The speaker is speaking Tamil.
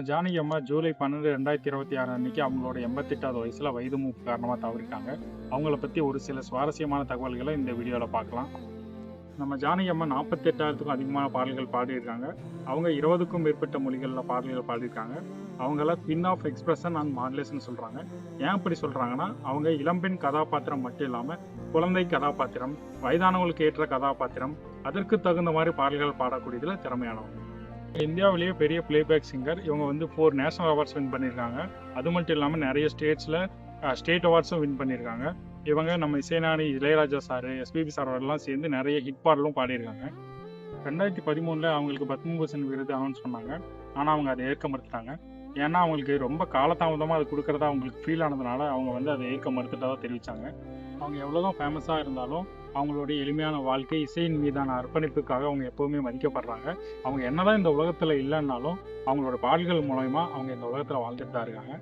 ஜானகி அம்மா ஜூலை 12, 2026 அன்னைக்கு அவங்களோட 88வது வயசுல வயது மூப்பு காரணமாக தவறிட்டாங்க. அவங்கள பற்றி ஒரு சில சுவாரஸ்யமான தகவல்களை இந்த வீடியோவில் பார்க்கலாம். நம்ம ஜானகி அம்மா 48,000க்கும் அதிகமான பாடல்கள் பாடியிருக்காங்க. அவங்க 20க்கும் மேற்பட்ட மொழிகளில் பாடல்கள் பாடியிருக்காங்க. அவங்கள queen of expression and modulation சொல்கிறாங்க. ஏன் இப்படி சொல்கிறாங்கன்னா, அவங்க இளம்பெண் கதாபாத்திரம் மட்டும் இல்லாமல் குழந்தை கதாபாத்திரம், வயதானவங்களுக்கு ஏற்ற கதாபாத்திரம், அதற்கு தகுந்த மாதிரி பாடல்கள் பாடக்கூடியதில் திறமையானவங்க. இந்தியாவிலேயே பெரிய பிளேபேக் சிங்கர். இவங்க 4 நேஷனல் அவார்ட்ஸ் வின் பண்ணியிருக்காங்க. அது மட்டும் இல்லாமல் நிறைய ஸ்டேட் அவார்ட்ஸும் வின் பண்ணியிருக்காங்க. இவங்க நம்ம இசைஞானி இளையராஜா சார், எஸ்பிபி சாரோடலாம் சேர்ந்து நிறைய ஹிட் பாடலும் பாடியிருக்காங்க. 2013 அவங்களுக்கு பத்மபூஷன் விருது அனௌன்ஸ் பண்ணாங்க. ஆனால் அவங்க அதை ஏற்க மறுத்துட்டாங்க. ஏன்னா அவங்களுக்கு ரொம்ப காலதாமதமாக அது கொடுக்குறதா அவங்களுக்கு ஃபீல் ஆனதுனால அவங்க அதை ஏற்க மறுத்துட்டதாக தெரிவித்தாங்க. அவங்க எவ்வளோதான் ஃபேமஸாக இருந்தாலும் அவங்களுடைய எளிமையான வாழ்க்கை, இசையின் மீதான அர்ப்பணிப்புக்காக அவங்க எப்போவுமே மதிக்கப்படுறாங்க. அவங்க என்னதான் இந்த உலகத்தில் இல்லைன்னாலும் அவங்களோட பாடல்கள் மூலயமா அவங்க இந்த உலகத்தில் வாழ்ந்துட்டு தான் இருக்காங்க.